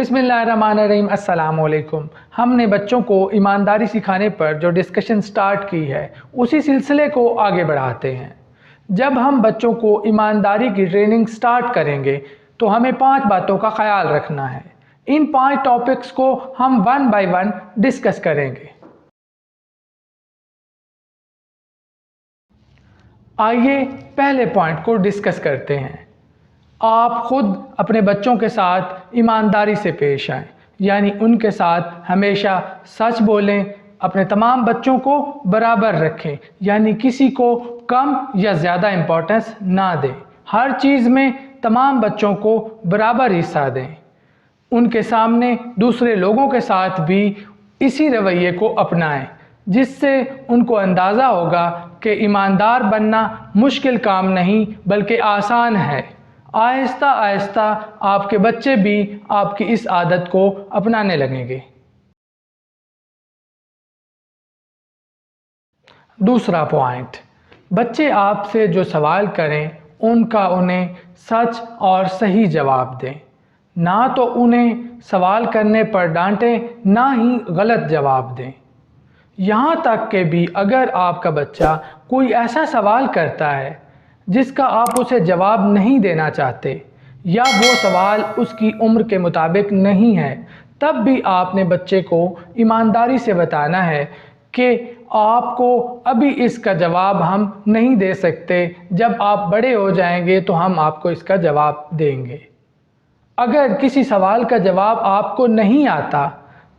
बिस्मिल्लाहिर्रहमानिर्रहीम। अस्सलाम वालेकुम। हमने बच्चों को ईमानदारी सिखाने पर जो डिस्कशन स्टार्ट की है उसी सिलसिले को आगे बढ़ाते हैं। जब हम बच्चों को ईमानदारी की ट्रेनिंग स्टार्ट करेंगे तो हमें 5 बातों का ख्याल रखना है। इन 5 टॉपिक्स को हम 1 बाय 1 डिस्कस करेंगे। आइए पहले पॉइंट को डिस्कस करते हैं। आप खुद अपने बच्चों के साथ ईमानदारी से पेश आएं, यानी उनके साथ हमेशा सच बोलें, अपने तमाम बच्चों को बराबर रखें, यानी किसी को कम या ज़्यादा इम्पोर्टेंस ना दें। हर चीज़ में तमाम बच्चों को बराबर हिस्सा दें। उनके सामने दूसरे लोगों के साथ भी इसी रवैये को अपनाएं, जिससे उनको अंदाज़ा होगा कि ईमानदार बनना मुश्किल काम नहीं बल्कि आसान है। आहिस्ता आहिस्ता आपके बच्चे भी आपकी इस आदत को अपनाने लगेंगे। दूसरा पॉइंट, बच्चे आपसे जो सवाल करें उनका उन्हें सच और सही जवाब दें। ना तो उन्हें सवाल करने पर डांटें, ना ही गलत जवाब दें। यहाँ तक कि भी अगर आपका बच्चा कोई ऐसा सवाल करता है जिसका आप उसे जवाब नहीं देना चाहते या वो सवाल उसकी उम्र के मुताबिक नहीं है, तब भी आपने बच्चे को ईमानदारी से बताना है कि आपको अभी इसका जवाब हम नहीं दे सकते, जब आप बड़े हो जाएंगे तो हम आपको इसका जवाब देंगे। अगर किसी सवाल का जवाब आपको नहीं आता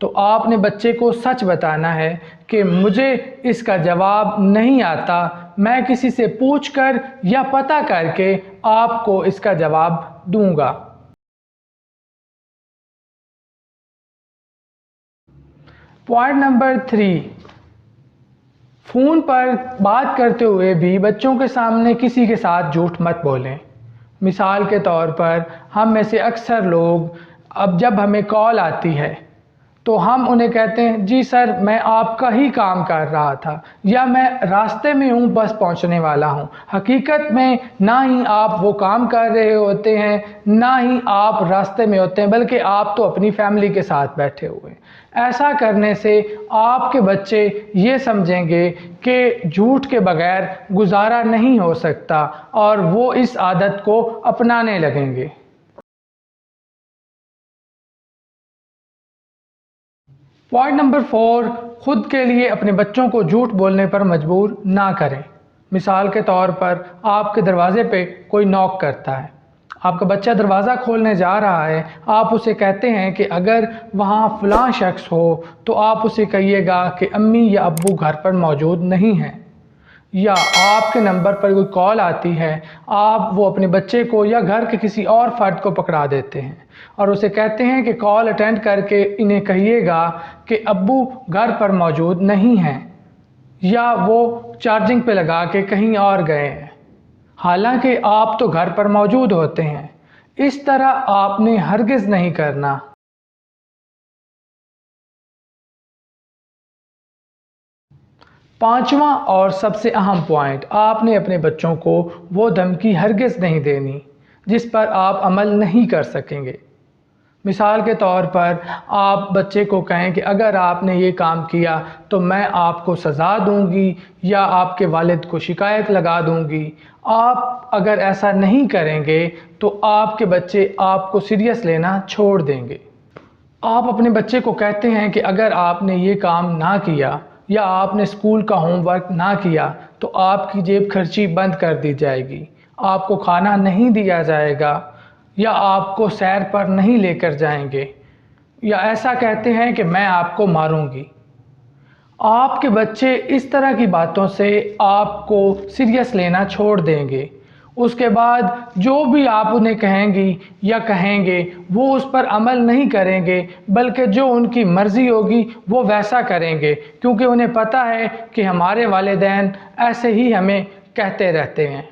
तो आपने बच्चे को सच बताना है कि मुझे इसका जवाब नहीं आता, मैं किसी से पूछकर या पता करके आपको इसका जवाब दूंगा। पॉइंट नंबर 3, फ़ोन पर बात करते हुए भी बच्चों के सामने किसी के साथ झूठ मत बोलें। मिसाल के तौर पर हम में से अक्सर लोग अब जब हमें कॉल आती है तो हम उन्हें कहते हैं, जी सर मैं आपका ही काम कर रहा था, या मैं रास्ते में हूँ, बस पहुँचने वाला हूँ। हकीकत में ना ही आप वो काम कर रहे होते हैं, ना ही आप रास्ते में होते हैं, बल्कि आप तो अपनी फैमिली के साथ बैठे हुए हैं। ऐसा करने से आपके बच्चे ये समझेंगे कि झूठ के बगैर गुजारा नहीं हो सकता और वो इस आदत को अपनाने लगेंगे। पॉइंट नंबर 4, खुद के लिए अपने बच्चों को झूठ बोलने पर मजबूर ना करें। मिसाल के तौर पर आपके दरवाज़े पे कोई नॉक करता है, आपका बच्चा दरवाज़ा खोलने जा रहा है, आप उसे कहते हैं कि अगर वहाँ फ़लाँ शख्स हो तो आप उसे कहिएगा कि अम्मी या अब्बू घर पर मौजूद नहीं हैं। या आपके नंबर पर कोई कॉल आती है, आप वो अपने बच्चे को या घर के किसी और फ़र्द को पकड़ा देते हैं और उसे कहते हैं कि कॉल अटेंड करके इन्हें कहिएगा कि अब्बू घर पर मौजूद नहीं हैं या वो चार्जिंग पे लगा के कहीं और गए हैं, हालांकि आप तो घर पर मौजूद होते हैं। इस तरह आपने हरगिज़ नहीं करना। पांचवा और सबसे अहम पॉइंट, आपने अपने बच्चों को वो धमकी हरगिज़ नहीं देनी जिस पर आप अमल नहीं कर सकेंगे। मिसाल के तौर पर आप बच्चे को कहें कि अगर आपने ये काम किया तो मैं आपको सज़ा दूंगी या आपके वालिद को शिकायत लगा दूंगी। आप अगर ऐसा नहीं करेंगे तो आपके बच्चे आपको सीरियस लेना छोड़ देंगे। आप अपने बच्चे को कहते हैं कि अगर आपने ये काम ना किया या आपने स्कूल का होमवर्क ना किया तो आपकी जेब खर्ची बंद कर दी जाएगी, आपको खाना नहीं दिया जाएगा या आपको सैर पर नहीं लेकर जाएंगे, या ऐसा कहते हैं कि मैं आपको मारूंगी। आपके बच्चे इस तरह की बातों से आपको सीरियस लेना छोड़ देंगे। उसके बाद जो भी आप उन्हें कहेंगी या कहेंगे वो उस पर अमल नहीं करेंगे, बल्कि जो उनकी मर्ज़ी होगी वो वैसा करेंगे, क्योंकि उन्हें पता है कि हमारे वालिदैन ऐसे ही हमें कहते रहते हैं।